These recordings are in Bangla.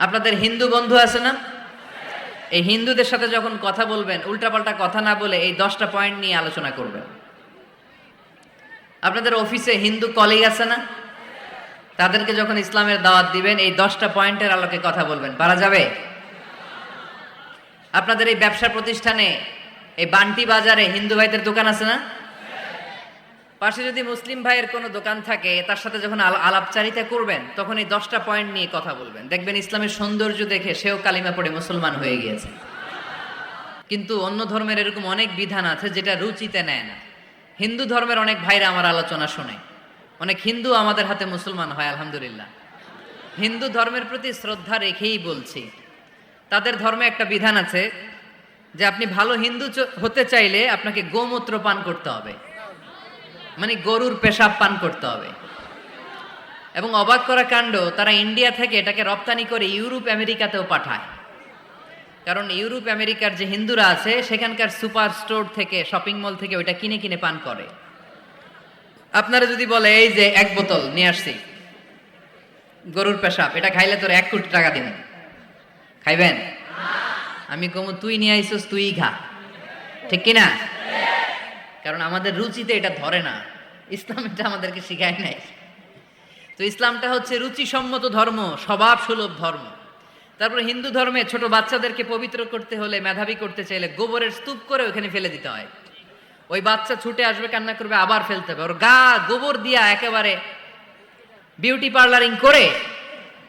আপনাদের হিন্দু বন্ধু আছে না? এই হিন্দুদের সাথে যখন কথা বলবেন উল্টাপাল্টা কথা না বলে এই 10টা পয়েন্ট নিয়ে আলোচনা করবেন। আপনাদের অফিসে হিন্দু কলিগ আছে না? তাদেরকে যখন ইসলামের দাওয়াত দিবেন এই 10টা পয়েন্টের আলোকে কথা বলবেন, পারা যাবে? আপনাদের এই ব্যবসা প্রতিষ্ঠানে এই বান্টি বাজারে হিন্দু ভাইদের দোকান আছে না? পাশে যদি মুসলিম ভাইয়ের কোনো দোকান থাকে তার সাথে যখন আলাপচারিতা করবেন তখন এই 10টা পয়েন্ট নিয়ে কথা বলবেন। দেখবেন ইসলামের সৌন্দর্য দেখে সেও কালিমা পড়ে মুসলমান হয়ে গিয়েছে। কিন্তু অন্য ধর্মের এরকম অনেক বিধান আছে যেটা রুচিতে নেয় না। হিন্দু ধর্মের অনেক ভাইরা আমার আলোচনা শোনে, অনেক হিন্দু আমাদের হাতে মুসলমান হয় আলহামদুলিল্লাহ। হিন্দু ধর্মের প্রতি শ্রদ্ধা রেখেই বলছি, তাদের ধর্মে একটা বিধান আছে যে আপনি ভালো হিন্দু হতে চাইলে আপনাকে গোমূত্র পান করতে হবে, মানে গরুর পেশাব পান করতে হবে। এবং অবাক করা কাণ্ড, তারা ইন্ডিয়া থেকে এটাকে রপ্তানি করে ইউরোপ আমেরিকাতেও পাঠায়। কারণ ইউরোপ আমেরিকার যে হিন্দুরা আছে সেখানকার সুপার স্টোর থেকে, শপিং মল থেকে ওইটা কিনে কিনে পান করে। আপনারা যদি বলে এই যে 1 বোতল নিয়ে আসছি গরুর পেশাব, এটা খাইলে তোর 1 কোটি টাকা দিবেন, খাইবেন? আমি কমু তুই নিয়ে আইসস, তুই খা, ঠিক কিনা? কারণ আমাদের রুচিতে এটা ধরে না, ইসলাম এটা আমাদেরকে শিখায় নাই। তো ইসলামটা হচ্ছে রুচিসম্মত ধর্ম, স্বভাব সুলভ ধর্ম। তারপরে হিন্দু ধর্মে ছোট বাচ্চাদেরকে পবিত্র করতে হলে, মেধাবী করতে চাইলে গোবরের স্তূপ করে ওখানে ফেলে দিতে হয়। ওই বাচ্চা ছুটে আসবে, কান্না করবে, আবার ফেলতে হবে। ওর গা গোবর দিয়া একেবারে বিউটি পার্লারিং করে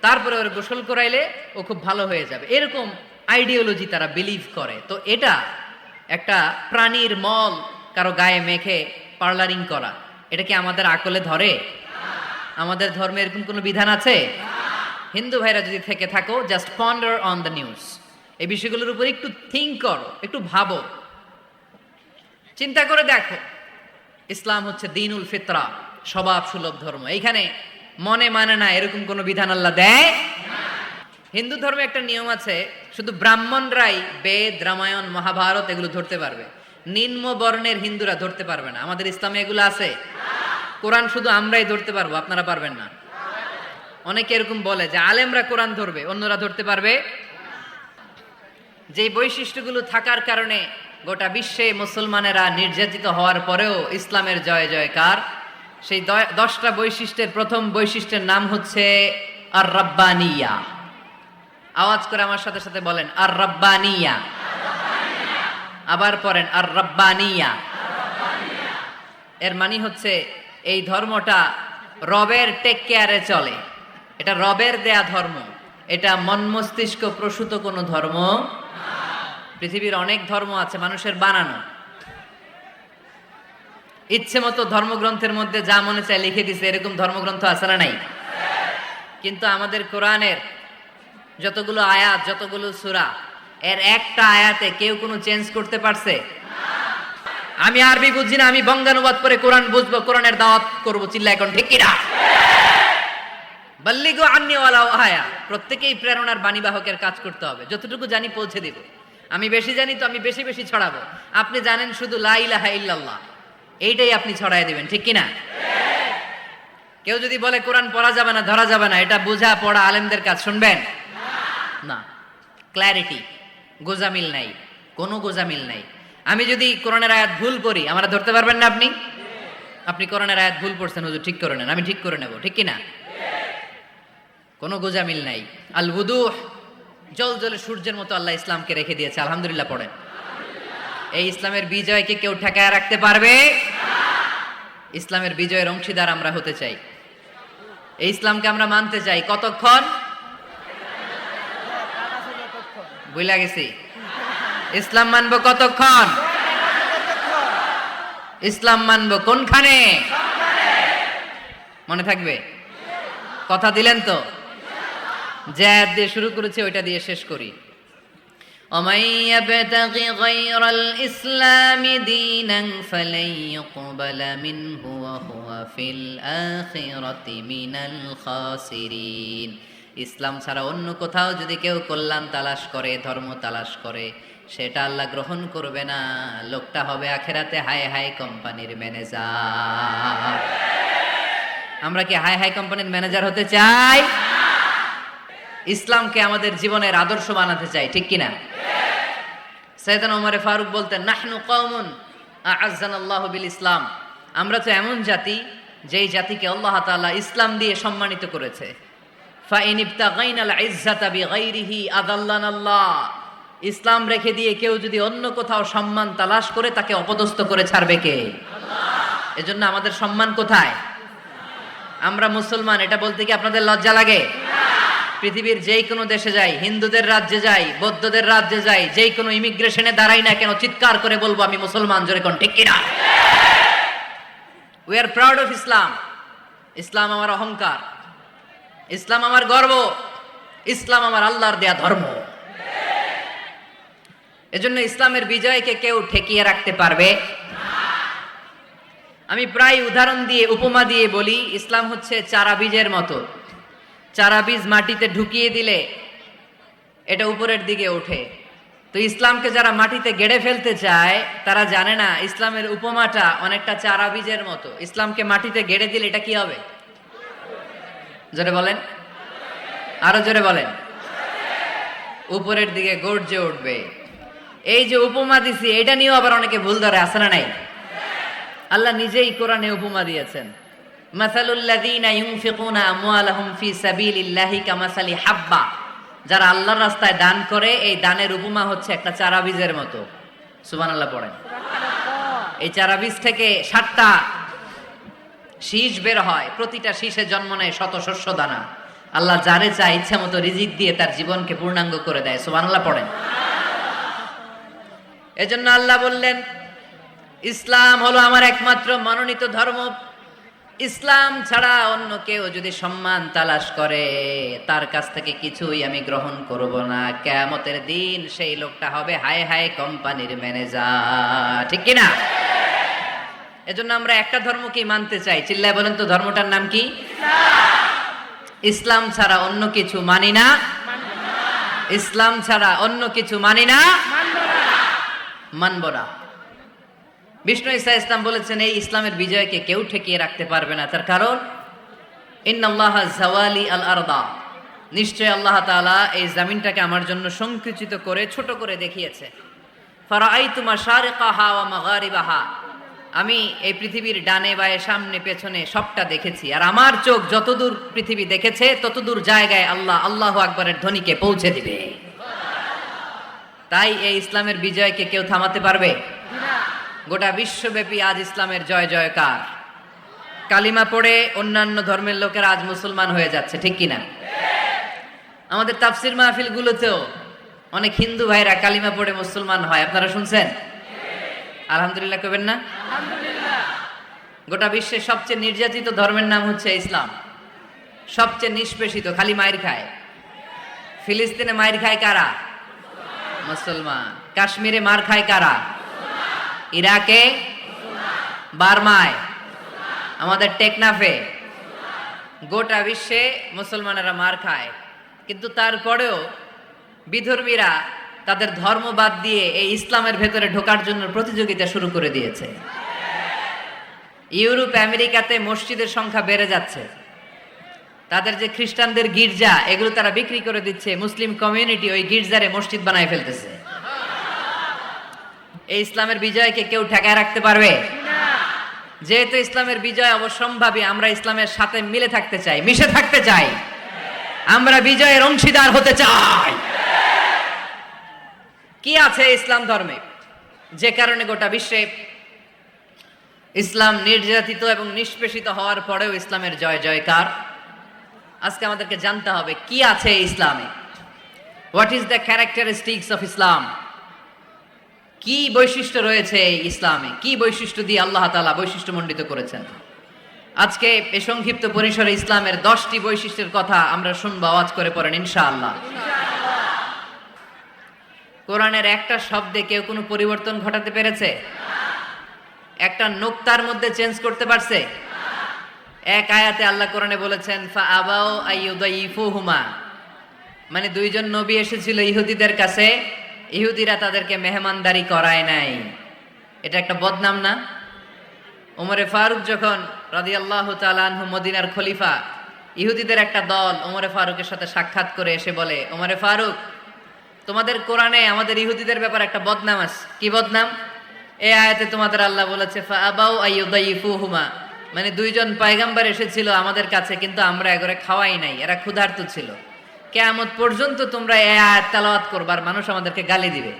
তারপরে ওর গোসল করাইলে ও খুব ভালো হয়ে যাবে, এরকম আইডিওলজি তারা বিলিভ করে। তো এটা একটা প্রাণীর মল কারো গায়ে মেখে পার্লারিং করা, এটা কি আমাদের আকলে ধরে? আমাদের ধর্মে এরকম কোনো বিধান আছে? হিন্দু ভাইরা যদি থেকে থাকো, just ponder on the news, এই বিষয়গুলোর উপর একটু থিঙ্ক করো, একটু ভাবো, চিন্তা করে দেখো। ইসলাম হচ্ছে দ্বীনুল ফিতরা, স্বভাব সুলভ ধর্ম। এইখানে মনে মানে না এরকম কোনো বিধান আল্লাহ দেয়। হিন্দু ধর্মে একটা নিয়ম আছে, শুধু ব্রাহ্মণরাই বেদ, রামায়ণ, মহাভারত এগুলো ধরতে পারবে, নিম্ন বর্ণের হিন্দুরা ধরতে পারবে না। আমাদের ইসলামে এগুলো আছে? কোরআন শুধু আমরাই ধরতে পারবো, আপনারা পারবেন না। অনেকে এরকম বলে যে আলেমরা কোরআন ধরবে, অন্যরা ধরতে পারবে। যে বৈশিষ্ট্যগুলো থাকার কারণে গোটা বিশ্বে মুসলমানেরা নির্যাতিত হওয়ার পরেও ইসলামের জয় জয়কার, সেই 10টা বৈশিষ্ট্যের প্রথম বৈশিষ্ট্যের নাম হচ্ছে আর রাব্বানিয়া। আওয়াজ করে আমার সাথে সাথে বলেন আর রাব্বানিয়া। আবার পড়েন আর রাব্বানিয়া। এর মানে হচ্ছে এই ধর্মটা রবের টেক কেয়ারে চলে, এটা রবের দেয়া ধর্ম, এটা মন মস্তিষ্ক প্রসূত কোনো ধর্ম। পৃথিবীর অনেক ধর্ম আছে মানুষের বানানো, ইচ্ছে মতো ধর্মগ্রন্থের মধ্যে যা মনে চায় লিখে দিছে, এরকম ধর্মগ্রন্থ আছে না নাই? কিন্তু আমাদের কোরআনের যতগুলো আয়াত, যতগুলো সূরা, এর একটা আয়াতে কেউ কোনো চেঞ্জ করতে পারছে? আমি আরবি বুঝি না, আমি বঙ্গানুবাদ করে কোরআন বুঝবো, কোরআনের দাওয়াত করবো, চিল্লা এখন ঠিক কিনা? বাল্লিগু আন্নি ওয়ালাউ আয়া। প্রত্যেকেই প্রেরণার বাণীবাহকের কাজ করতে হবে, যতটুকু জানি পৌঁছে দিব। আমি বেশি জানি তো আমি বেশি বেশি ছড়াবো। আপনি জানেন শুধু লা ইলাহা ইল্লাল্লাহ, এইটাই আপনি ছড়ায় দিবেন, ঠিক কিনা? কেউ যদি বলে কোরআন পড়া যাবে না, ধরা যাবে না, এটা বোঝা পড়া আলেমদের কাজ, শুনবেন না। ক্ল্যারিটি, গোজামিল নাই, কোনো গোজামিল নাই। আমি যদি কোরআনের আয়াত ভুল করি, আমরা ধরতে পারবেন না। আপনি কোরআনের আয়াত ভুল পড়ছেন, হুজুর ঠিক করে নেন, আমি ঠিক করে নেব, ঠিক কিনা? কোনো গোজামিল নাই। আল wuduh, জল জলে সূর্যের মতো আল্লাহ ইসলামকে রেখে দিয়েছে, আলহামদুলিল্লাহ পড়েন। এই ইসলামের বিজয়কে কেউ ঠেকায় রাখতে পারবে? ইসলামের বিজয়ের অংশীদার আমরা হতে চাই, এই ইসলামকে আমরা মানতে চাই। কতক্ষণ? বুঝলা গেছি। ইসলাম মানবো কতক্ষণ? ইসলাম মানবো কোনখানে? মনে থাকবে? কথা দিলেন তো? যে আয়াত দিয়ে শুরু করেছে ওইটা দিয়ে শেষ করি। ومن يبتغي غير الإسلام دينا فلن يقبل منه وهو في الآخرة من الخاسرين। ইসলাম ছাড়া অন্য কোথাও যদি কেউ কল্যাণ তালাশ করে, ধর্ম তালাশ করে, সেটা আল্লাহ গ্রহণ করবে না। লোকটা হবে আখেরাতে হাই হাই কোম্পানির ম্যানেজার। আমরা কি হাই হাই কোম্পানির ম্যানেজার হতে চাই? ইসলামকে আমাদের জীবনের আদর্শ বানাতে চাই, ঠিক কিনা? সাইয়েদনা ওমর ফারুক বলতেন, নাহনু কওমুন আ'আজ্জানাল্লাহু বিল ইসলাম, আমরা তো এমন জাতি যেই জাতিকে আল্লাহ তাআলা ইসলাম দিয়ে সম্মানিত করেছে। ফাইন ইবতাগাইনাল ইজ্জাতা বিগাইরিহি আযাল্লানাল্লাহ, ইসলাম রেখে দিয়ে কেউ যদি অন্য কোথাও সম্মান তালাশ করে তাকে অপদস্থ করে ছাড়বে কে? আল্লাহ। এজন্য আমাদের সম্মান কোথায়? আমরা মুসলমান, এটা বলতে কি আপনাদের লজ্জা লাগে? পৃথিবীর যেই কোনো দেশে যাই, হিন্দুদের রাজ্যে যাই, বৌদ্ধদের রাজ্যে যাই, যেই কোনো ইমিগ্রেশনে দাঁড়াই না কেন, চিৎকার করে বলবো আমি মুসলমান, জোরে কোন ঠিক কিনা? We are proud of Islam. ইসলাম আমার অহংকার, ইসলাম আমার গর্ব, ইসলাম আমার আল্লাহর দেয়া ধর্ম। এজন্য ইসলামের বিজয়কে কেউ ঠেকিয়ে রাখতে পারবে না। আমি প্রায় উদাহরণ দিয়ে, উপমা দিয়ে বলি, ইসলাম হচ্ছে চারা বীজের মতো। চারা বীজ মাটিতে ঢুকিয়ে দিলে এটা উপরের দিকে ওঠে। তো ইসলামকে যারা মাটিতে গেড়ে ফেলতে চায় তারা জানে না ইসলামের উপমাটা অনেকটা চারা বীজের মতো। ইসলামকে মাটিতে গেড়ে দিলে এটা কি হবে? জোরে বলেন, আরো জোরে বলেন, উপরের দিকে গর্জে উঠবে। এই যে উপমা দিছি, এটা নিয়েও আবার অনেকে ভুল ধরে, আছে না নাই? আল্লাহ নিজেই কোরআনে উপমা দিয়েছেন, মাসালুল লাযীনা ইউনফিকুনা আমওয়ালাহুম ফি সাবিলিল্লাহি কামাসালি হাব্বা, যারা আল্লাহর রাস্তায় দান করে এই দানের উপমা হচ্ছে একটা চারা বীজের মতো। সুবহানাল্লাহ পড়েন। এই চারা বীজ থেকে 7টা শীষ বের হয়, প্রতিটা শীষে জন্ম নেয় শত শস্য দানা। আল্লাহ যারে চায় ইচ্ছা মতো রিজিক দিয়ে তার জীবনকে পূর্ণাঙ্গ করে দেয়। সুবহানাল্লাহ পড়েন। এজন্য আল্লাহ বললেন, ইসলাম হলো আমার একমাত্র মনোনীত ধর্ম। ইসলাম ছাড়া অন্য কেউ যদি সম্মান তালাশ করে তার কাছ থেকে কিছুই আমি গ্রহণ করব না। কিয়ামতের দিন সেই লোকটা হবে হায় হায় কোম্পানির ম্যানেজার, ঠিক কিনা? এজন্য আমরা একটা ধর্মকেই মানতে চাই। চিল্লায় বলেন তো, ধর্মটার নাম কি? ইসলাম ছাড়া অন্য কিছু মানি না, ইসলাম ছাড়া অন্য কিছু মানি না, মানব না। বিষ্ণু ঈসা ইসলাম বলেছেন, এই ইসলামের বিজয়কে কেউ ঠেকিয়ে রাখতে পারবে না। তার কারণ, ইন্নাল্লাহা যাওয়ালি আল আরদা, নিশ্চয় আল্লাহ তাআলা এই জমিনটাকে আমার জন্য সংকুচিত করে ছোট করে দেখিয়েছে। ফারাআইতু মাশারিকাহা ওয়া মাগারিবাহা, আমি এই পৃথিবীর ডানে বায়ে সামনে পেছনে সবটা দেখেছি। আর আমার চোখ যতদূর পৃথিবী দেখেছে ততদূর জায়গায় আল্লাহ আল্লাহু আকবারের ধ্বনিকে পৌঁছে দিবে। তাই এই ইসলামের বিজয়কে কেউ থামাতে পারবে না। গোটা বিশ্বব্যাপী আজ ইসলামের জয় জয়কার। কালিমা পড়ে অন্যান্য ধর্মের লোকেরা আজ মুসলমান হয়ে যাচ্ছে, ঠিক কিনা? আমাদের তাফসির মাহফিলগুলোতেও অনেক হিন্দু ভাইরা কালিমা পড়ে মুসলমান হয়, আপনারা শুনছেন? আলহামদুলিল্লাহ কবেন না? গোটা বিশ্বের সবচেয়ে নির্যাতিত ধর্মের নাম হচ্ছে ইসলাম। সবচেয়ে নিষ্পেষিত, খালি মাইর খায়। ফিলিস্তিনে মাইর খায় কারা? মুসলমান। কাশ্মীরে মার খায় কারা? ইরাকে, বার্মায়, আমাদের টেকনাফে, গোটা বিশ্বে মুসলমানেরা মার খায়। কিন্তু তারপরেও বিধর্মীরা তাদের ধর্ম বাদ দিয়ে এই ইসলামের ভেতরে ঢোকার জন্য প্রতিযোগিতা শুরু করে দিয়েছে। ইউরোপ আমেরিকাতে মসজিদের সংখ্যা বেড়ে যাচ্ছে। তাদের যে খ্রিস্টানদের গির্জা, এগুলো তারা বিক্রি করে দিচ্ছে। মুসলিম কমিউনিটি ওই গির্জারে মসজিদ বানায় ফেলতেছে। এই ইসলামের বিজয়কে কেউ ঠেকায় রাখতে পারবে না। যেহেতু ইসলামের বিজয় অবশ্যম্ভাবী, আমরা ইসলামের সাথে মিলে থাকতে চাই, মিশে থাকতে চাই, আমরা বিজয়ের অংশীদার হতে চাই। কি আছে ইসলাম ধর্মে যে কারণে গোটা বিশ্বে ইসলাম নির্যাতিত এবং নিষ্পেষিত হওয়ার পরেও ইসলামের জয় জয়কার? আজকে আমাদেরকে জানতে হবে কি আছে ইসলামে। What is the characteristics of Islam? কি বৈশিষ্ট্য রয়েছে এই ইসলামে? কি বৈশিষ্ট্য দিয়ে আল্লাহ তাআলা বৈশিষ্ট্যমণ্ডিত করেছেন? আজকে এই সংক্ষিপ্ত পরিসরে ইসলামের 10টি বৈশিষ্ট্যের কথা আমরা শুনবো, আওয়াজ করে পড়েন ইনশাআল্লাহ। কোরআনের একটা শব্দে কেউ কোনো পরিবর্তন ঘটাতে পেরেছে? একটা নুকতার মধ্যে চেঞ্জ করতে পারছে? এক আয়াতে আল্লাহ কোরআনে বলেছেন, ফাআবাউ আইয়ুদাইফুহুমা, মানে দুইজন নবী এসেছিল ইহুদিদের কাছে, ইহুদিরা তাদেরকে মেহমানদারি করায় নাই। এটা একটা বদনাম না? ওমরে ফারুক যখন রাদিয়াল্লাহু তাআলা আনহু মদিনার খলিফা, ইহুদিদের একটা দল ওমরে ফারুকের সাথে সাক্ষাৎ করে এসে বলে, ওমরে ফারুক, তোমাদের কোরআনে আমাদের ইহুদিদের ব্যাপারে একটা বদনাম আছে। কি বদনাম? এই আয়াতে তোমাদের আল্লাহ বলেছে ফাআবাউ আইয়ুদাইফুহুমা, মানে দুইজন পয়গম্বর এসেছিল আমাদের কাছে, কিন্তু আমরা এগরে খাওয়াই নাই, এরা ক্ষুধার্ত ছিল। কিয়ামত পর্যন্ত তোমরা এই আয়াত তেলাওয়াত করবার, মানুষ আমাদেরকে গালি দিবে।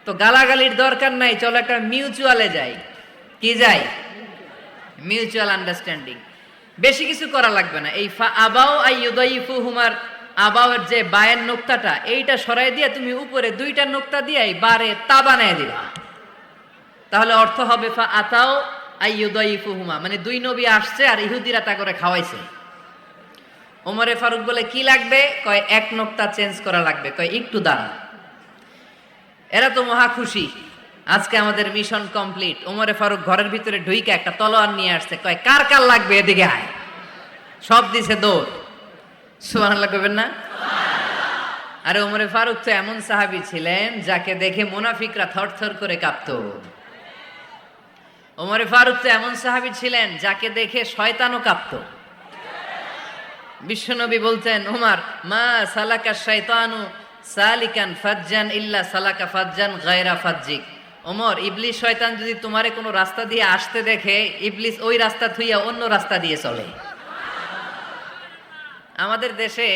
তো গালাগালির দরকার নাই, চলো একটা মিউচুয়ালে যাই। কি যাই? Mutual understanding. বেশি কিছু করা লাগবে না। এই ফাআবাউ আইয়ুদাইফুহুমার আবাওয়ের যে বায়ের নোক্তাটা, এইটা সরাই দিয়ে তুমি উপরে দুইটা নোক্তা দিয়ে বারে তা বানায় দিবা, তাহলে অর্থ হবে ফাআতাও আইয়ুদাইফুহুমা, মানে দুই নবী আসছে আর ইহুদিরা তা করে খাওয়াইছে। ওমরে ফারুক বলে কি লাগবে? কয় এক নোক্তা চেঞ্জ করা লাগবে। কয় একটু দাঁড়া। এরা তো মহা খুশি, আজকে আমাদের মিশন কমপ্লিট। ওমরে ফারুক ঘরের ভিতরে ঢুইকে একটা তলোয়ার নিয়ে আসছে। কয় কার কার লাগবে এদিকে আয়। সব দিছে দৌড়। সুবহানাল্লাহ কইবেন না? আরে ওমরে ফারুক তো এমন সাহাবী ছিলেন যাকে দেখে মুনাফিকরা থরথর করে কাঁপতো। ওমরে ফারুক তো এমন সাহাবী ছিলেন যাকে দেখে শয়তানও কাঁপতো। বিশ্বনবী বলতেন, ওমর মা সালাকা শাইতানু সালিকান ফাজ্জান ইল্লা সালাকা ফাজ্জান গায়রা ফাজ্জিক। ওমর, ইবলিস শয়তান যদি তোমারে কোনো রাস্তা দিয়ে আসতে দেখে, ইবলিস ওই রাস্তা থুইয়া অন্য রাস্তা দিয়ে চলে। আমাদের দেশে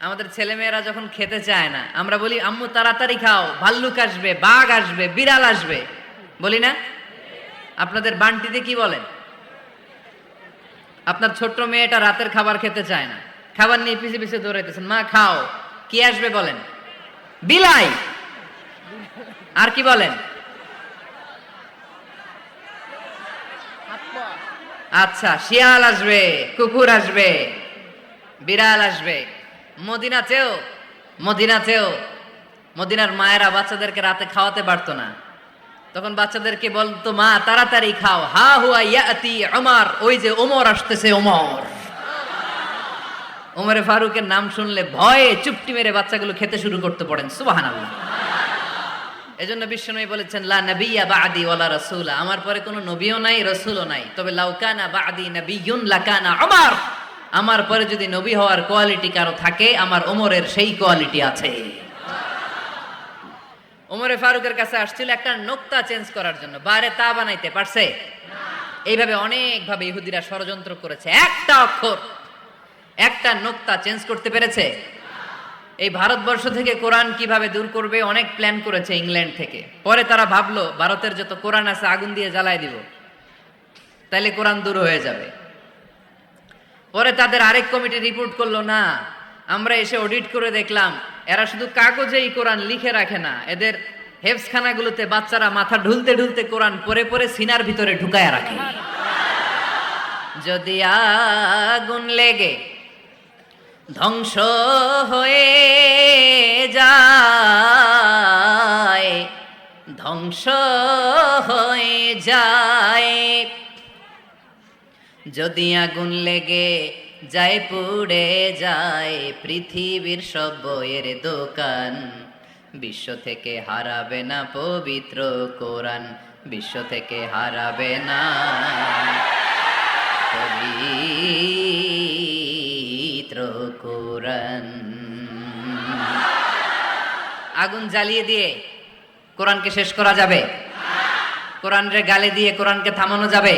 আমাদের ছেলেমেয়েরা যখন খেতে চায় না, আমরা বলি আম্মু তাড়াতাড়ি খাও, ভাল্লুক আসবে, বাঘ আসবে, বিড়াল আসবে, বলি না? আপনাদের বান্টিতে কি বলেন? আপনার ছোট্ট মেয়েটা রাতের খাবার খেতে চায় না, খাবার নিয়ে পিছে পিছে দৌড়াইতেছেন, মা খাও, কি আসবে বলেন? বিলাই। আর কি বলেন? আচ্ছা, শিয়াল আসবে, কুকুর আসবে, বিড়াল আসবে। মদিনাতেও মদিনার মায়েরা বাচ্চাদেরকে রাতে খাওয়াতে পারতো না, তখন বাচ্চাদেরকে বলতো মা তাড়াতাড়ি খাও, হা হুয়া ইয়াতি ওমর, ওই যে ওমর আসতেছে ওমর। ওমরে ফারুকের নাম শুনলে ভয়ে চুপটি মেরে বাচ্চাগুলো খেতে শুরু করতে পড়েন। সুবহানাল্লাহ। এজন্য বিশ্বনবী বলেছেন লা নাবিয়্যা বা'দি ওয়ালা রাসূলা, আমার পরে কোনো নবীও নাই, রাসূলও নাই, তবে লাউ কানা বা'দি নাবিয়্যুন লাকানা ওমর, আমার পরে যদি নবী হওয়ার কোয়ালিটি কারো থাকে, আমার ওমরের সেই কোয়ালিটি আছে। ওমরে ফারুকের কাছে আসছিল একটা নোক্তা চেঞ্জ করার জন্য, বারে তা বানাইতে পারছে? এইভাবে অনেকভাবে ইহুদিরা ষড়যন্ত্র করেছে, একটা অক্ষর, একটা নোক্তা চেঞ্জ করতে পেরেছে? এই ভারতবর্ষ থেকে কোরআন কিভাবে দূর করবে অনেক প্ল্যান করেছে ইংল্যান্ড থেকে। পরে তারা ভাবলো ভারতের যত কোরআন আছে আগুন দিয়ে জ্বালায় দিব, তাইলে কোরআন দূর হয়ে যাবে। পরে তাদের আরেক কমিটি রিপোর্ট করলো, না, আমরা এসে অডিট করে দেখলাম এরা শুধু কাগজেই কোরআন লিখে রাখে না, এদের হেফজখানাগুলোতে বাচ্চারা মাথা ঢুলতে ঢুলতে কোরআন পরে পরে সিনার ভিতরে ঢুকায় রাখে। যদি আগুন লেগে ধ্বংস হয়ে যায়, ধ্বংস হয়ে যায়, যদি আগুন লেগে যায় পুড়ে যায় পৃথিবীর সব বইয়ের দোকান, বিশ্ব থেকে হারাবে না পবিত্র কোরআন, বিশ্ব থেকে হারাবে না পবিত্র কোরআন। আগুন জ্বালিয়ে দিয়ে কোরআনকে শেষ করা যাবে? কোরআনের গালি দিয়ে কোরআনকে থামানো যাবে?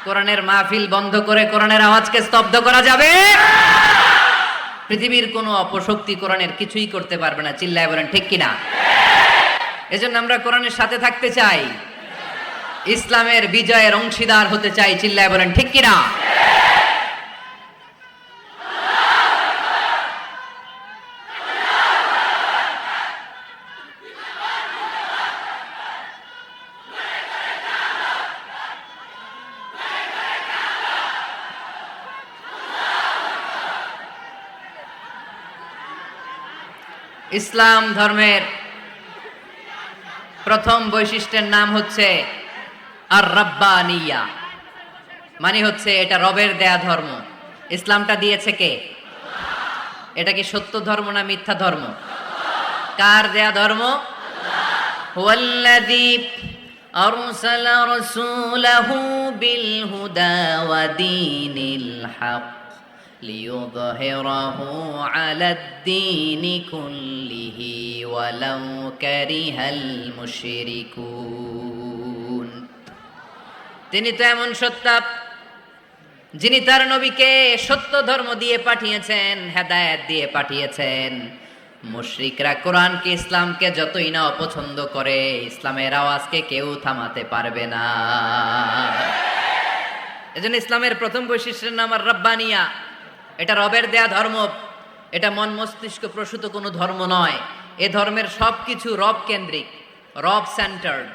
কোরআনের মাহফিল বন্ধ করে কোরআনের আওয়াজকে স্তব্ধ করা যাবে? পৃথিবীর কোনো অপশক্তি কোরআনের কিছুই করতে পারবে না। চিল্লায় বলেন ঠিক কিনা? এজন্য আমরা কোরআনের সাথে থাকতে চাই, ইসলামের বিজয়ের অংশীদার হতে চাই। চিল্লায় বলেন ঠিক কিনা? ইসলাম ধর্মের প্রথম বৈশিষ্ট্যের নাম হচ্ছে আর রাব্বানিয়া, মানে হচ্ছে এটা রবের দেয়া ধর্ম। ইসলামটা দিয়েছে কে? এটা কি সত্য ধর্ম না মিথ্যা ধর্ম? কার দেয়া ধর্ম? হুয়াল্লাযী আরসালা রাসূলাহু বিল হুদা ওয়া দীনিল হক লিইয়ুযহিরাহু আলাদ-দীনি কুল্লিহি ওয়ালাউ কারিহাল মুশরিকুন। তিনি তো এমন সত্তা যিনি তার নবীকে সত্য ধর্ম দিয়ে পাঠিয়েছেন, হেদায়েত দিয়ে পাঠিয়েছেন। মুশরিকরা কোরআনকে, ইসলামকে যতই না অপছন্দ করে, ইসলামের আওয়াজকে কেউ থামাতে পারবে না। এজন্য ইসলামের প্রথম বৈশিষ্ট্যের নাম আর রব্বানিয়া। এটা রবের দেয়া ধর্ম, এটা মন মস্তিষ্ক প্রসূত কোনো ধর্ম নয়। এ ধর্মের সবকিছু রব কেন্দ্রিক, রব সেন্টার্ড,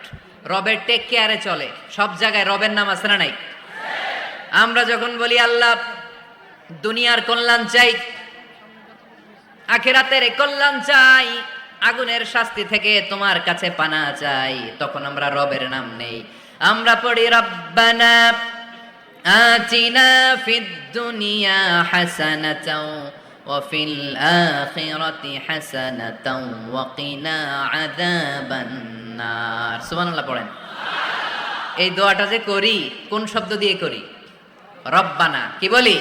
রবের টেক কেয়ারে চলে। সব জায়গায় রবের নাম আছে না নাই? আমরা যখন বলি আল্লাহ দুনিয়ার কল্যাণ চাই, আখিরাতের কল্যাণ চাই, আগুনের শাস্তি থেকে তোমার কাছে পানা চাই, তখন আমরা রবের নাম নেই। আমরা পড়ি রব্বানা আতিনা ফিদ দুনিয়া হাসানাতাও ওয়া ফিল আখিরাতি হাসানাতাও ওয়া কিনা আযাবান নার। সুবহানাল্লাহ পড়েন। এই দোয়াটা যে করি, কোন শব্দ দিয়ে করি? রব্বানা। কি বলি?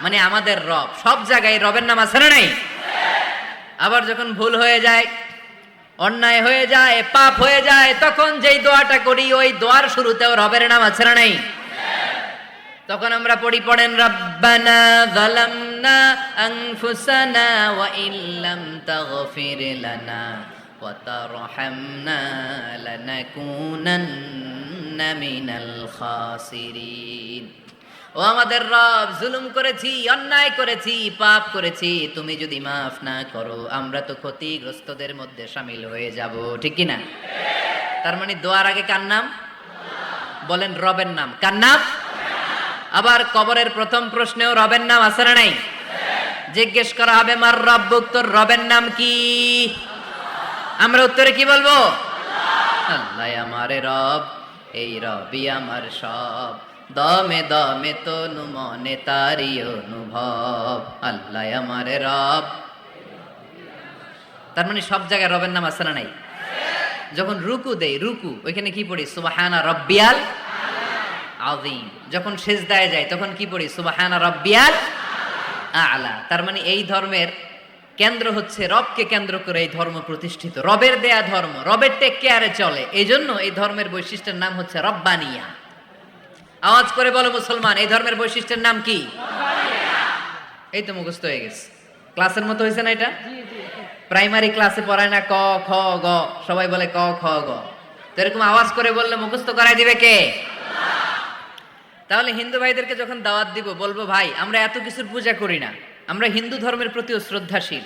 মানে আমাদের রব। সব জায়গায় রবের নাম আছে না নাই? আবার যখন ভুল হয়ে যায়, অন্যায় হয়ে যায়, পাপ হয়ে যায়, তখন যেই দোয়াটা করি, ওই দোয়ার শুরুতেও রবের নাম আছে না নাই? তখন আমরা পড়েন রব্বানা যালামনা আনফুসানা ওয়া ইল্লাম তাগফির লানা ওয়া তারহামনা লানাকুনান্না মিনাল খাসিরিন। ও আমাদের রব, জুলুম করেছি, অন্যায় করেছি, পাপ করেছি, তুমি যদি মাফ না করো আমরা তো ক্ষতিগ্রস্তদের মধ্যে শামিল হয়ে যাব। ঠিক কি না? তার মানে দোয়ার আগে কার নাম? বলেন রবের নাম। কার নাম? আবার কবরের প্রথম প্রশ্নেও রবের নাম আছে না নাই? জিজ্ঞেস করা হবে মার রব্বুক, তোর রবের নাম কি? আমরা উত্তরে কি বলবো? আল্লাহ আমারে রব, এই রবি আমার সব, দমে দমে তনু মনে তারি অনুভব। আল্লাহ আমারে রব। তার মানে সব জায়গায় রবের নাম আছে না নাই? যখন রুকু দেই, রুকু ওইখানে কি পড়ি? সুবহানা রব্বিয়াল আযীম। যখন সিজদায় যাই তখন কি পড়ি? সুবহানা রব্বিয়াল আ'লা। তার মানে এই ধর্মের কেন্দ্র হচ্ছে রবকে কেন্দ্র করে এই ধর্ম প্রতিষ্ঠিত, রবের দেয়া ধর্ম, রবের টেক কেয়ারে চলে। এই জন্য এই ধর্মের বৈশিষ্ট্যের নাম হচ্ছে রব্বানিয়া। আওয়াজ করে বলো মুসলমান, এই ধর্মের বৈশিষ্ট্যের নাম কি? এই তো মুখস্থ হয়ে গেছে। ক্লাসের মতো হয়েছে না এটা? প্রাইমারি ক্লাসে পড়ায় না ক খ গ, সবাই বলে ক খ গ। তো এরকম আওয়াজ করে বললে মুখস্থ করাই দিবে কে? তাহলে হিন্দু ভাইদেরকে যখন দাওয়াত দিব, বলবো ভাই আমরা এত কিছুর পূজা করি না, আমরা হিন্দু ধর্মের প্রতিও শ্রদ্ধাশীল,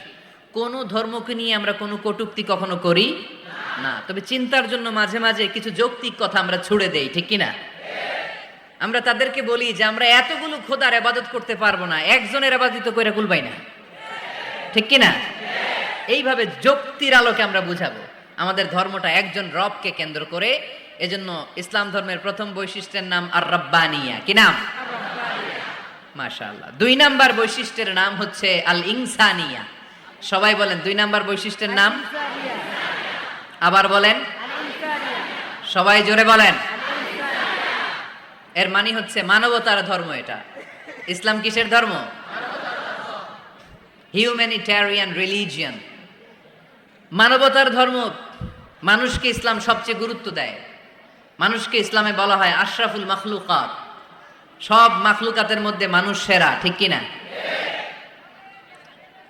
কোন ধর্মকে নিয়ে আমরা কোনো কটূক্তি কখনো করি না। তবে চিন্তার জন্য মাঝে মাঝে কিছু যৌক্তিক কথা আমরা ছুড়ে দেই। ঠিক কিনা? আমরা তাদেরকে বলি যে আমরা এতগুলো খোদার ইবাদত করতে পারবো না, একজনের ইবাদত করে কুলবাই না। ঠিক কিনা? এইভাবে যুক্তির আলোকে আমরা বুঝাবো আমাদের ধর্মটা একজন রবকে কেন্দ্র করে। এজন্য ইসলাম ধর্মের প্রথম বৈশিষ্ট্যের নাম আর রব্বানিয়া। কি নাম? মাশাআল্লাহ। 2 নাম্বার বৈশিষ্ট্যের নাম হচ্ছে আল ইনসানিয়া। সবাই বলেন 2 নাম্বার বৈশিষ্ট্যের নাম। আবার বলেন, সবাই জোরে বলেন। এর মানে হচ্ছে মানবতার ধর্ম। এটা ইসলাম কিসের ধর্ম? হিউম্যানিটেরিয়ান রিলিজিয়ন, মানবতার ধর্ম। মানুষকে ইসলাম সবচেয়ে গুরুত্ব দেয়। মানুষকে ইসলামে বলা হয় আশরাফুল মাখলুকাত, সব মাখলুকাতের মধ্যে মানুষ সেরা। ঠিক কিনা?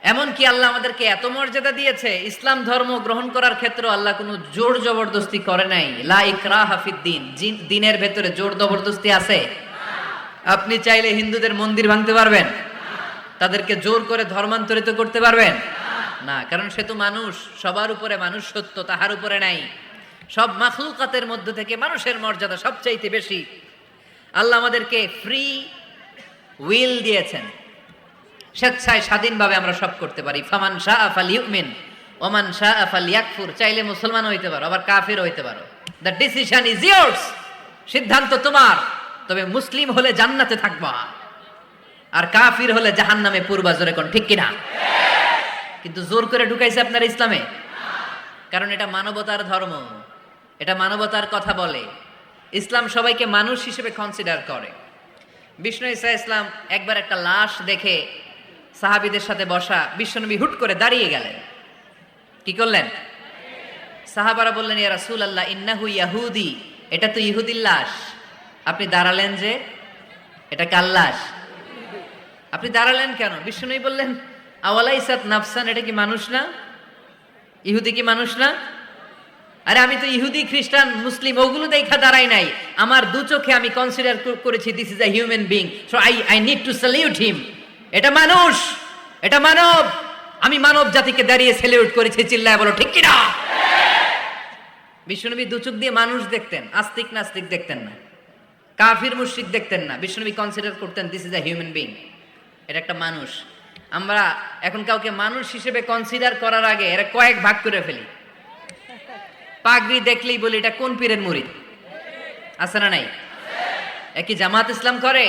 এমনকি আল্লাহ আমাদেরকে এত মর্যাদা দিয়েছে, ইসলাম ধর্ম গ্রহণ করার ক্ষেত্রে আল্লাহ কোনো জোর জবরদস্তি করে নাই। লা ইকরাহা ফিদ্দিন, দিনের ভেতরে জোর জবরদস্তি আছে? আপনি চাইলে হিন্দুদের মন্দির ভাঙতে পারবেন? তাদেরকে জোর করে ধর্মান্তরিত করতে পারবেন না, কারণ সে তো মানুষ। সবার উপরে মানুষ সত্য, তাহার উপরে নাই। সব মাখলুকাতের মধ্য থেকে মানুষের মর্যাদা সবচাইতে বেশি। আল্লাহ আমাদেরকে ফ্রি উইল দিয়েছেন, স্বেচ্ছায় স্বাধীনভাবে আমরা সব করতে পারি। ফামান শাআ ফালিউমিন ওয়া মান শাআ ফালিয়াকফুর। চাইলে মুসলমান হইতে পারো, আবার কাফির হইতে পারো। The decision is years. সিদ্ধান্ত তোমার। তবে মুসলিম হলে জান্নাতে থাকবা, আর কাফির হলে জাহান্নামে পূর্বা। জোরে কোন ঠিক কিনা? কিন্তু জোর করে ঢুকাইছে আপনার ইসলামে, কারণ এটা মানবতার ধর্ম, এটা মানবতার কথা বলে। ইসলাম সবাইকে মানুষ হিসেবে কনসিডার করে। বিষ্ণু ঈসা ইসলাম একবার একটা লাশ দেখে সাহাবীদের সাথে বসা, বিশ্বনবী হুট করে দাঁড়িয়ে গেলেন। কি করলেন? সাহাবারা বললেন, ইয়া রাসূলুল্লাহ ইন্নাহু ইয়াহুদি, এটা তো ইহুদির লাশ, আপনি দাঁড়ালেন যে, এটা কার লাশ? আপনি দাঁড়ালেন কেন? বিষ্ণুনবী বললেন, আওয়ালাইসাত নাফসান, এটা কি মানুষ না? ইহুদি কি মানুষ না? আরে আমি তো ইহুদি, খ্রিস্টান, মুসলিম ওগুলো দেখা দাঁড়াই নাই, আমার দু চোখে আমি কনসিডার করেছি this is a human being, so I need to salute হিম। এটা মানুষ, এটা মানব, আমি মানব জাতিকে দাঁড়িয়ে স্যালিউট করেছি। চিল্লায় বলো ঠিক কিনা? বিশ্বনবী দু চোখ দিয়ে মানুষ দেখতেন, আস্তিক নাস্তিক দেখতেন না, কাফির মুশরিক দেখতেন না। বিশ্বনবী কনসিডার করতেন this is a human being, এটা একটা মানুষ। আমরা এখন কাউকে মানুষ হিসেবে কনসিডার করার আগে এরা কয়েক ভাগ করে ফেলি। পাগড়ি দেখলেই বলি এটা কোন পীরের মুরিদ, আছে না নাই? একই জামাত ইসলাম করে,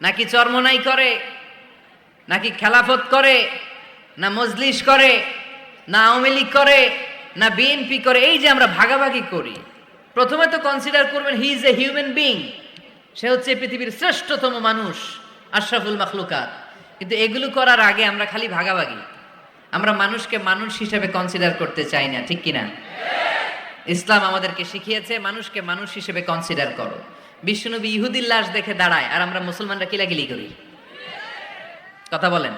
নাকি চরমনাই করে, নাকি খেলাফত করে, না মজলিস করে, না আওয়ামী লীগ করে, না বিএনপি করে? এই যে আমরা ভাগাভাগি করি, প্রথমে তো কনসিডার করবেন he is a human being, সে হচ্ছে পৃথিবীর শ্রেষ্ঠতম মানুষ, আশরাফুল মাখলুকাত। কিন্তু এগুলো করার আগে আমরা খালি ভাগাভাগি, আমরা মানুষকে মানুষ হিসেবে কনসিডার করতে চাই না, ঠিক কিনা? ইসলাম আমাদেরকে শিখিয়েছে মানুষকে মানুষ হিসেবে কনসিডার করো। বিশ্বনবী ইহুদির লাশ দেখে দাঁড়ায়, আর আমরা মুসলমানরা কিলাকিলি করি। কথা বলেন।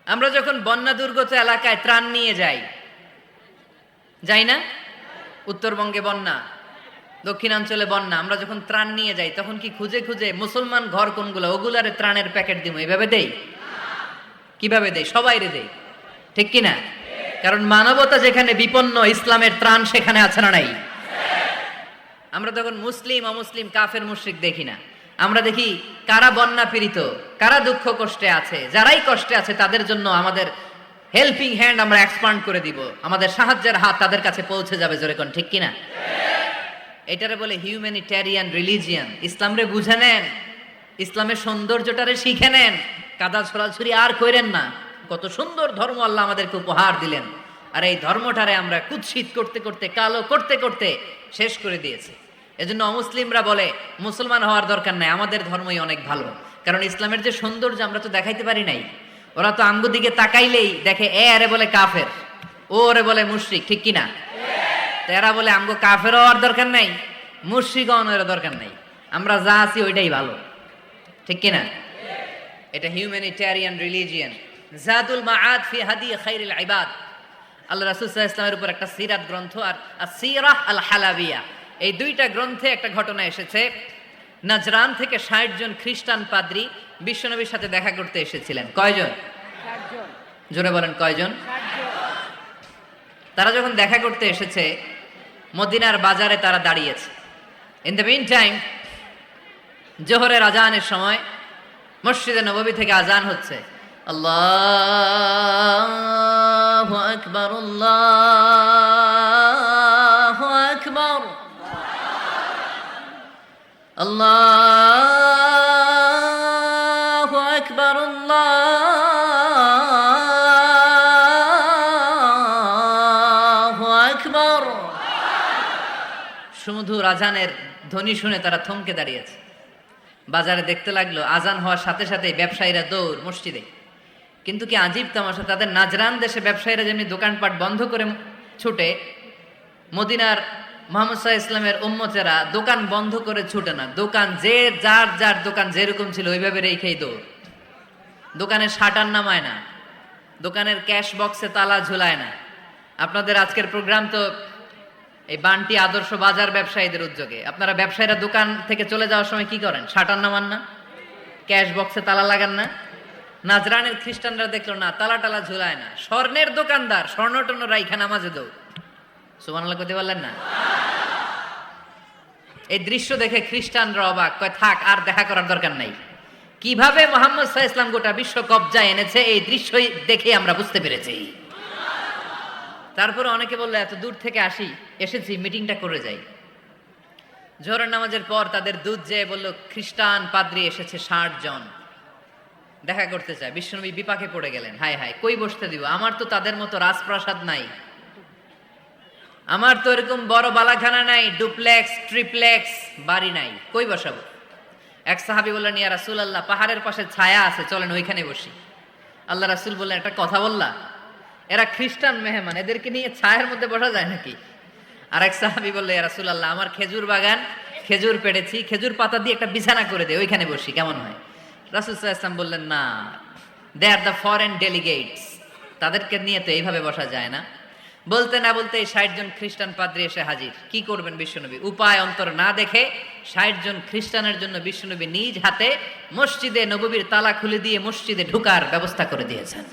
আমরা যখন বন্যা দুর্গত এলাকায় ত্রাণ নিয়ে যাই, যাই না? উত্তরবঙ্গে বন্যা, দক্ষিণাঞ্চলে বন্যা, আমরা যখন ত্রাণ নিয়ে যাই তখন কি খুঁজে খুঁজে মুসলমান ঘর কোনগুলো ওগুলারে ত্রাণের প্যাকেট দিব এভাবে দেই? কিভাবে দেই? সবাইরে দেই, ঠিক কিনা? কারণ মানবতা যেখানে বিপন্ন, ইসলামের ত্রাণ সেখানে আছে না নাই? আমরা তখন মুসলিম অমুসলিম কাফের মুশরিক দেখি না, আমরা দেখি কারা বন্যা পীড়িত, কারা দুঃখ কষ্টে আছে, যারাই কষ্টে আছে তাদের জন্য আমাদের হেল্পিং হ্যান্ড আমরা এক্সপান্ড করে দিব, আমাদের সাহায্যের হাত তাদের কাছে পৌঁছে যাবে। জোরে কোন ঠিক কিনা? এটারে বলে হিউম্যানিটেরিয়ান রিলিজিয়ান। ইসলামরে বুঝে নেন, ইসলামের সৌন্দর্যটারে শিখে নেন, কাদা ছড়াছড়ি আর কইরেন না। কত সুন্দর ধর্ম আল্লাহ আমাদেরকে উপহার দিলেন, আর এই ধর্মটারে আমরা কুৎসিত করতে করতে, কালো করতে করতে শেষ করে দিয়েছি। এজন্য অমুসলিমরা বলে মুসলমান হওয়ার দরকার নাই, আমাদের ধর্মই অনেক ভালো। কারণ ইসলামের যে সৌন্দর্য আমরা তো দেখাইতে পারি নাই। ওরা তো আঙ্গু দিকে তাকাইলেই দেখে এ আরে বলে কাফের, ও ওরে বলে মুশরিক, ঠিক কিনা? এরা বলে আমগো কাফের হওয়ার দরকার নাই, মুশরিক হওয়ার দরকার নাই, আমরা যা আছি ওইটাই ভালো, ঠিক কিনা? এটা হিউম্যানিটেরিয়ান রিলিজিয়ান। জাদুল মাআদ ফি হাদি খাইরুল ইবাদ, আল্লাহ রাসূল সাল্লাল্লাহু আলাইহি ওয়াসাল্লামের উপর একটা সিরাত গ্রন্থ আর আসিরাহ আল হালাবিয়া, এই দুইটা গ্রন্থে একটা ঘটনা এসেছে। নাজরান থেকে ৬০ জন খ্রিস্টান পাদ্রী বিশ্বনবীর সাথে দেখা করতে এসেছিলেন। কয়জন? ৬০ জন। জোরে বলেন কয়জন? ৬০ জন। তারা যখন দেখা করতে এসেছে মদিনার বাজারে তারা দাঁড়িয়েছে। ইন দ্য মিন টাইম জোহরের আজানের সময় মসজিদে নববী থেকে আজান হচ্ছে, আল্লাহু আকবার, আল্লাহু আকবার, আল্লাহু আকবার, আল্লাহু আকবার। সুমধুর আজানের ধ্বনি শুনে তারা থমকে দাঁড়িয়েছে। বাজারে দেখতে লাগলো আজান হওয়ার সাথে সাথে ব্যবসায়ীরা দৌড় মসজিদে। কিন্তু কি আজীব তামাশা, তাদের নাজরান দেশে ব্যবসায়ীরা যেমনি দোকানপাট বন্ধ করে ছুটে, মদিনার মুহাম্মদ সাল্লাল্লাহু আলাইহি ইসলামের উম্মতেরা দোকান বন্ধ করে ছুটে না, দোকান যে যার যার দোকান যেরকম ছিল ওইভাবে রেখেই দৌড়। দোকানের শাটার নামায় না, দোকানের ক্যাশ বক্সে তালা ঝুলায় না। আপনাদের আজকের প্রোগ্রাম তো এই বান্টি আদর্শ বাজার ব্যবসায়ীদের উদ্যোগে। আপনারা ব্যবসায়ীরা দোকান থেকে চলে যাওয়ার সময় কি করেন? শাটার নামান না, ক্যাশ বক্সে তালা লাগান না। নাজরানের খ্রিস্টানরা দেখলো না, তালা টালা ঝুলায় না, স্বর্ণের দোকানদার স্বর্ণ টর্ণ রাইখা নামাজে দৌড়। সুবহানাল্লাহ কইতে পারলেন না? এই দৃশ্য দেখে খ্রিস্টানরা অবাক, কয় থাক আর দেখা করার দরকার নাই। কিভাবে মুহাম্মদ সাল্লাল্লাহু আলাইহি ইসলাম গোটা বিশ্ব কবজায় এনেছে এই দৃশ্যই দেখে আমরা বুঝতে পেরেছি। তারপরে অনেকে বললো এত দূর থেকে এসেছি মিটিংটা করে যাই। জোহরের নামাজের পর তাদের দুধ যেয়ে বললো খ্রিস্টান পাদ্রী এসেছে ৬০ জন দেখা করতে চায়। বিশ্বনবী বিপাকে পড়ে গেলেন, হায় হায় কই বসতে দিব, আমার তো তাদের মতো রাজপ্রাসাদ নাই, আমার তো এরকম বড় বালাখানা নাই, ডুপ্লেক্স ট্রিপ্লেক্স বাড়ি নাই, কই বসাবো? এক সাহাবী বললেন, ইয়া রাসূলুল্লাহ, পাহাড়ের পাশে ছায়া আছে, চলেন ওইখানে বসি। আল্লাহ রাসূল বললেন, একটা কথা বললা, এরা খ্রিস্টান মেহমান, এদেরকে নিয়ে ছায়ার মধ্যে বসা যায় নাকি? আর এক সাহাবী বললেন, ইয়া রাসূলুল্লাহ, আমার খেজুর বাগান, খেজুর পেড়েছি, খেজুর পাতা দিয়ে একটা বিছানা করে দে, ওইখানে বসি, কেমন হয়? রাসূল সাল্লাল্লাহু আলাইহি ওয়াসাল্লাম বললেন, না, দে আর দ্য ফরেন ডেলিগেটস, তাদেরকে নিয়ে তো এইভাবে বসা যায় না। বলতে না বলতে ৬০ জন খ্রিস্টান পাদ্রী এসে হাজির। কি করবেন বিশ্বনবী? উপায় অন্তর না দেখে ৬০ জন খ্রিস্টানের জন্য বিশ্বনবী নিজ হাতে মসজিদে নববীর তালা খুলে দিয়ে মসজিদে ঢোকার ব্যবস্থা করে দিয়েছেন।